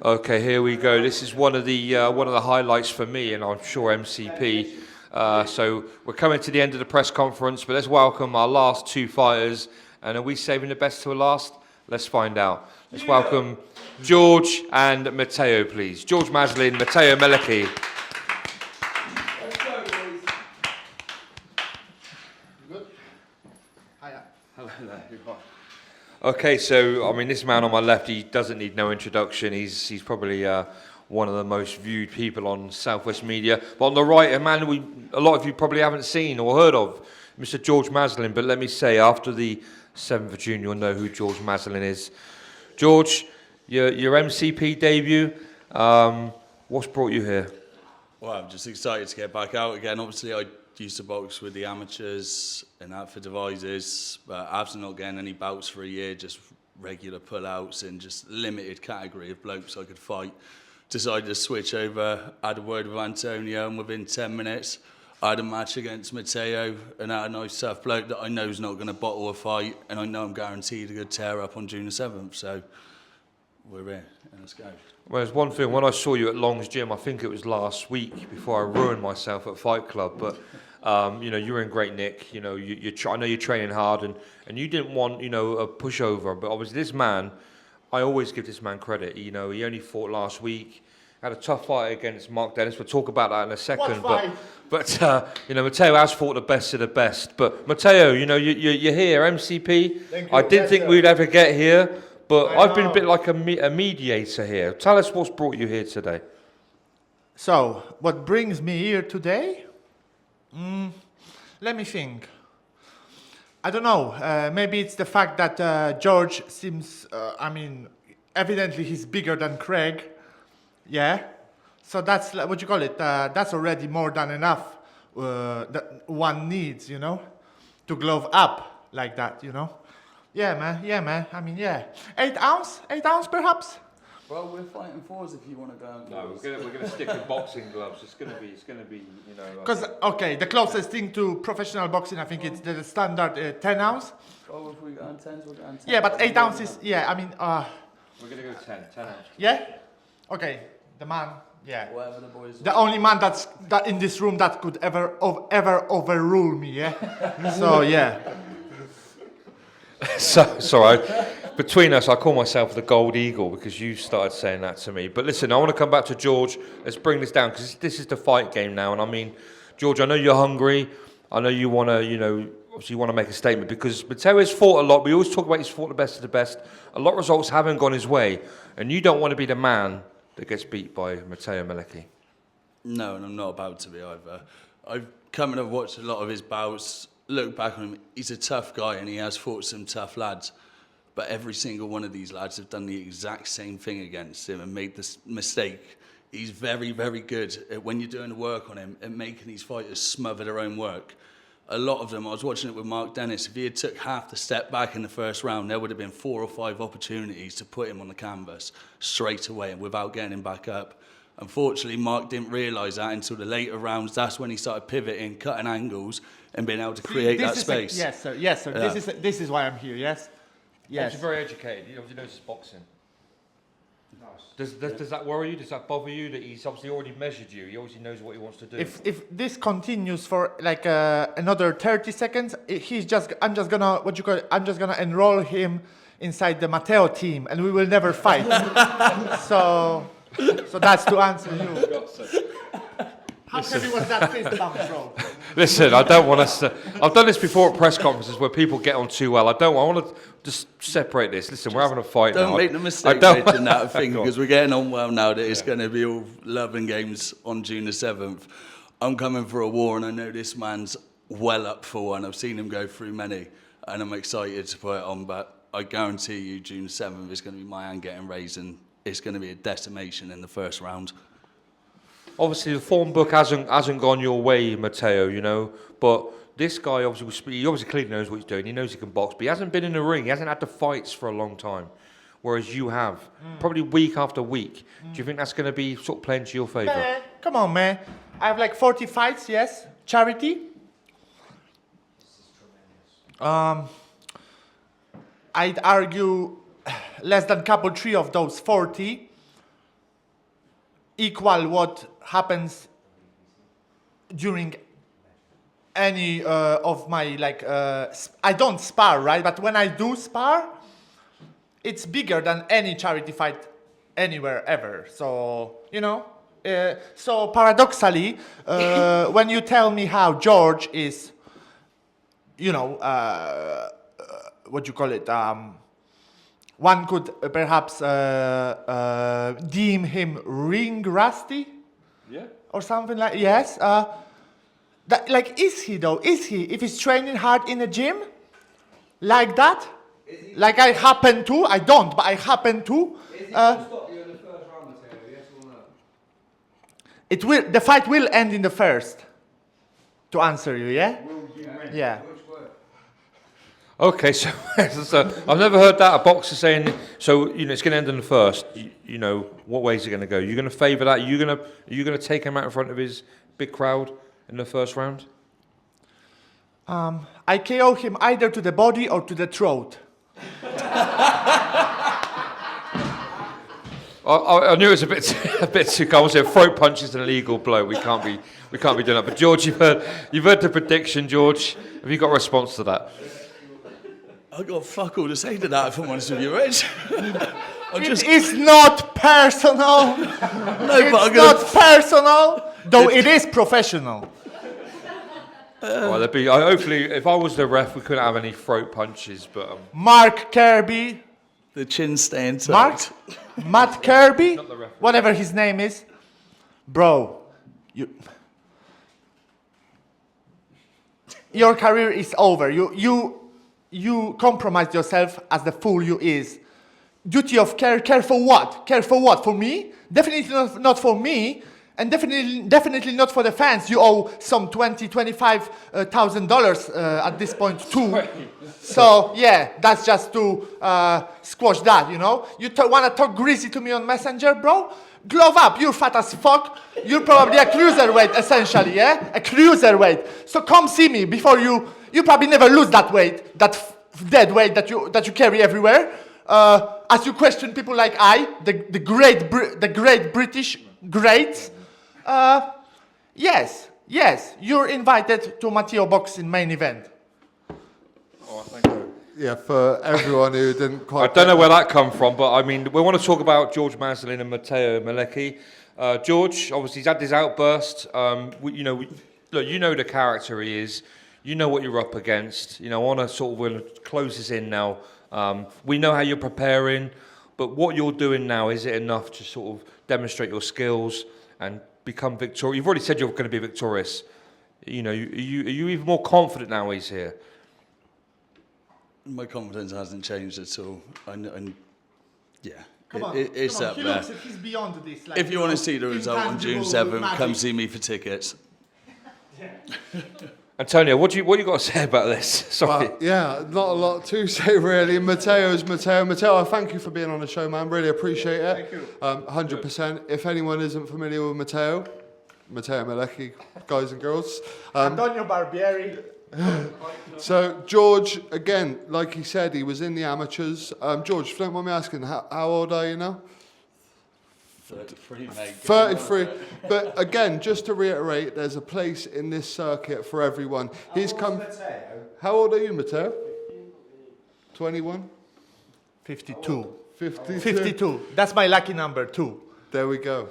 Okay, here we go. This is one of the highlights for me, and I'm sure MCP. So we're coming to the end of the press conference, but let's welcome our last two fighters. And are we saving the best to last? Let's find out. Let's welcome George and Mateo, please. George Maslen, Mateo Malecki. Let's go, boys. Good. Hiya. Hello there. Okay, so I mean, this man on my left, he doesn't need no introduction. He's probably one of the most viewed people on Southwest media. But on the right, a man a lot of you probably haven't seen or heard of, Mr. George Maslen. But let me say, after the 7th of June, you'll know who George Maslen is. George, your MCP debut. What's brought you here? Well, I'm just excited to get back out again. Obviously, I used to box with the amateurs and that for devices, but after not getting any bouts for a year, just regular pull-outs and just limited category of blokes I could fight, decided to switch over, had a word with Antonio, and within 10 minutes, I had a match against Mateo, and had a nice tough bloke that I know is not going to bottle a fight, and I know I'm guaranteed a good tear-up on June the 7th, so we're here, and let's go. Well, there's one thing, when I saw you at Long's Gym, I think it was last week, before I ruined myself at Fight Club, but you know, you're in great nick. You know, I know you're training hard, and you didn't want, you know, a pushover. But obviously, this man, I always give this man credit. You know, he only fought last week, had a tough fight against Mark Dennis. We'll talk about that in a second. But you know, Mateo has fought the best of the best. But Mateo, you know, you're here, MCP. Thank you. I didn't think we'd ever get here, but I've been a bit like a mediator here. Tell us what's brought you here today. So, what brings me here today? Let me think. I don't know. Maybe it's the fact that George seems, evidently he's bigger than Craig. Yeah. So that's, what you call it? That's already more than enough that one needs, you know, to glove up like that, you know. Yeah, man. I mean, yeah. 8 ounce perhaps? Well, we're fighting fours if you want to go. No, we're gonna stick with boxing gloves. It's gonna be, you know. Because the closest thing to professional boxing, I think it's the standard 10 ounce. Oh, if we go on 10s, we'll go on 10s. Yeah, but 8 ounces. Yeah, I mean. We're gonna go 10 ounces. Yeah. Okay. The man. Yeah. Whatever the boys. The only man that in this room that could ever overrule me. Yeah. So yeah. So sorry. Between us, I call myself the Gold Eagle because you started saying that to me. But listen, I want to come back to George. Let's bring this down because this is the fight game now. And I mean, George, I know you're hungry. I know you want to, you know, obviously you want to make a statement because Mateo has fought a lot. We always talk about he's fought the best of the best. A lot of results haven't gone his way. And you don't want to be the man that gets beat by Mateo Malecki. No, and I'm not about to be either. I've come and I've watched a lot of his bouts, look back on him. He's a tough guy and he has fought some tough lads. But every single one of these lads have done the exact same thing against him and made this mistake. He's very, very good at, when you're doing the work on him, at making these fighters smother their own work. A lot of them, I was watching it with Mark Dennis, if he had took half the step back in the first round, there would have been 4 or 5 opportunities to put him on the canvas straight away and without getting him back up. Unfortunately, Mark didn't realise that until the later rounds. That's when he started pivoting, cutting angles, and being able to create that space. Yes, sir. Yes, sir. Yeah. This is why I'm here. Yes. Yes. He's very educated. He obviously knows his boxing. Does that worry you? Does that bother you that he's obviously already measured you? He obviously knows what he wants to do. If this continues for like another 30 seconds, I'm just gonna enroll him inside the Mateo team, and we will never fight. so that's to answer you. How heavy was that fist bump, bro? Listen, I don't want us to... I've done this before at press conferences where people get on too well. I want to just separate this. Listen, we're having a fight now. Don't make the mistake of making that thing because we're getting on well now that it's going to be all love and games on June the 7th. I'm coming for a war and I know this man's well up for one. I've seen him go through many and I'm excited to put it on, but I guarantee you June the 7th is going to be my hand getting raised and it's going to be a decimation in the first round. Obviously, the form book hasn't gone your way, Mateo, you know, but this guy he obviously clearly knows what he's doing. He knows he can box, but he hasn't been in the ring. He hasn't had the fights for a long time, whereas you have, probably week after week. Do you think that's going to be sort of playing to your favour? Man, come on, man. I have like 40 fights, yes. Charity. I'd argue less than 3 of those 40 equal what happens during any of my I don't spar, right? But when I do spar, it's bigger than any charity fight anywhere ever. So so paradoxically, when you tell me how George is, what you call it, one could perhaps deem him ring rusty. Yeah. Or something like, yes. Is he though? Is he? If he's training hard in the gym, like that, like I happen to, I don't, but I happen to. Is he going to stop you in the first round, Mateo? Yes or no? It will. The fight will end in the first. To answer you, yeah. Will you win? Yeah. Which word? Okay, so I've never heard that, a boxer saying, so it's going to end in the first. What way is it going to go? You're going to favour that? Are you going to take him out in front of his big crowd in the first round? I KO him either to the body or to the throat. I knew it was a bit too cold. So throat punch is an illegal blow. We can't be doing that. But George, you've heard the prediction. George, have you got a response to that? I got fuck all to say to that, if I'm honest with you, Rich. It's not personal. It's not personal, though it is professional. Well, there'd be hopefully, if I was the ref, we couldn't have any throat punches. But Mark Kirby. The chin staying tight. Matt Kirby, Not the ref. whatever his name is. Bro, your career is over. You compromised yourself as the fool you is. Duty of care. Care for what? Care for what? For me? Definitely not for me, and definitely not for the fans. You owe some $25,000 at this point too. So yeah, that's just to squash that. You wanna talk greasy to me on Messenger, bro? Glove up. You're fat as fuck. You're probably a cruiserweight, essentially, yeah, a cruiserweight. So come see me before you probably never lose that weight, that dead weight that you carry everywhere. As you question people like the great British greats. Yes, you're invited to Mateo Boxing main event. Oh, thank you. Yeah, for everyone who didn't quite. I don't know where that come from, but I mean, we want to talk about George Maslen and Mateo Malecki. George, obviously, he's had this outburst. Look, the character he is. You know what you're up against. I want to sort of close this in now. We know how you're preparing, but what you're doing now, is it enough to sort of demonstrate your skills and become victorious? You've already said you're going to be victorious. Are you even more confident now he's here? My confidence hasn't changed at all. Yeah. Come on, it's up he there. looks like he's beyond this. If you want to see the result on June 7th, magic. come see me for tickets. Antonio, what you got to say about this? Sorry. Well, yeah, not a lot to say really. Mateo's Mateo. Mateo, I thank you for being on the show, man. Really appreciate it. Thank you. 100%. If anyone isn't familiar with Mateo Malecki, guys and girls. Antonio Barbieri. So George, again, like he said, he was in the amateurs. George, if you don't mind me asking, how old are you now? 33, mate. 33. But again, just to reiterate, there's a place in this circuit for everyone. He's come. How old are you, Mateo? 21? 52. 52. 52. That's my lucky number, 2. There we go.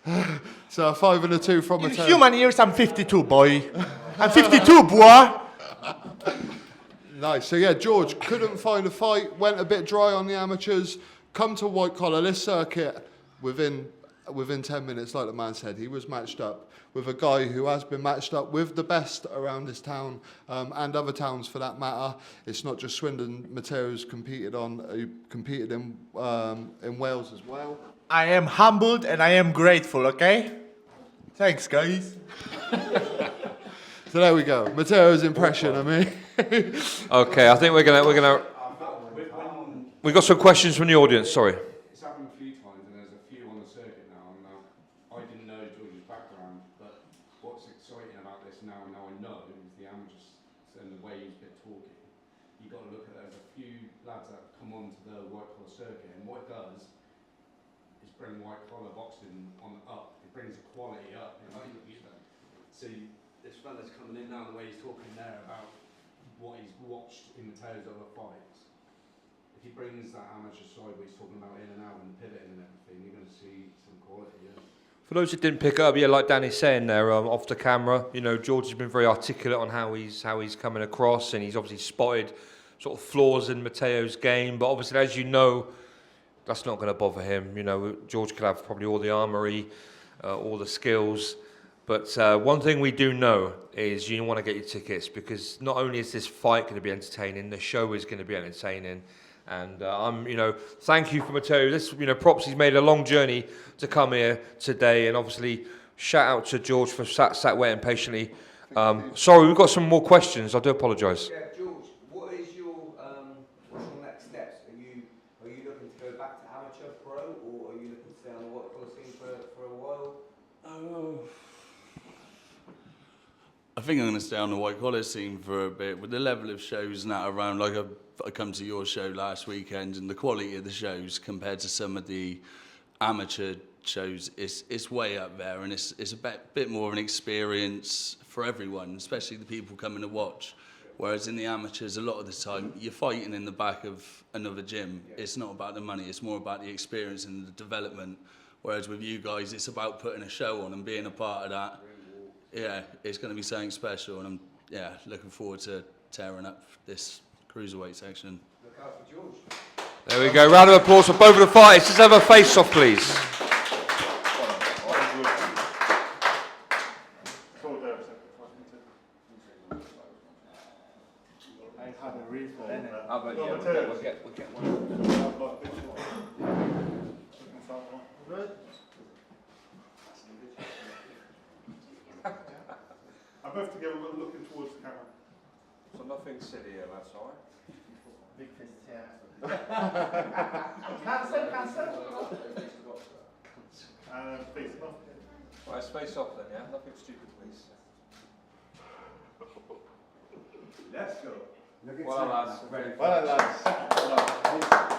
Yeah. So a 5 and a 2 from In Mateo. human years, I'm 52, boy. I'm 52, boy. Nice. So yeah, George couldn't find a fight, went a bit dry on the amateurs, come to white collar, this circuit, within 10 minutes, like the man said, he was matched up with a guy who has been matched up with the best around this town, and other towns for that matter. It's not just Swindon. Mateo's competed in Wales as well. I am humbled and I am grateful, okay? Thanks, guys. So there we go. Mateo's impression, I mean. Okay, I think we're gonna. We got some questions from the audience. Sorry. It's happened a few times, and there's a few on the circuit now. And I didn't know George's background, but what's exciting about this now I know, is the amateurs and the way he's been talking. You've got to look at there's a few lads that come onto the white collar circuit, and what it does is bring white collar boxing on up. It brings the quality up. You know? See, this fella's coming in now, the way he's talking there about what he's watched in Mateo's other fights. If he brings that amateur side where he's talking about in and out and pivoting and everything, you're going to see some quality. Yeah. For those that didn't pick up, yeah, like Danny's saying there, off the camera, you know, George has been very articulate on how he's coming across, and he's obviously spotted sort of flaws in Mateo's game. But obviously, as you know, that's not going to bother him. You know, George could have probably all the armoury, all the skills. But one thing we do know is you want to get your tickets, because not only is this fight going to be entertaining, the show is going to be entertaining. And thank you for Mateo. This, props. He's made a long journey to come here today, and obviously shout out to George for sat waiting patiently. Sorry, we've got some more questions. I do apologise. Yeah, George, what is your next steps? Are you looking to go back to amateur pro, or are you looking to stay on the white collar scene for a while? I think I'm going to stay on the white collar scene for a bit. With the level of shows now around, like I come to your show last weekend, and the quality of the shows compared to some of the amateur shows, it's way up there, and it's a bit more of an experience for everyone, especially the people coming to watch. Whereas in the amateurs, a lot of the time, you're fighting in the back of another gym. It's not about the money, it's more about the experience and the development. Whereas with you guys, it's about putting a show on and being a part of that. Yeah, it's going to be something special, and I'm looking forward to tearing up this cruiserweight section. Look out for George. There we go. Round of applause for both of the fighters. Let's have a face-off, please. We'll get one. I'm both together looking towards the camera. So nothing silly here, that's all right. Big fists here. Cancel. Face off. Right, let's face off then, yeah? Nothing stupid, please. Let's go. Well done, lads. Well done, lads.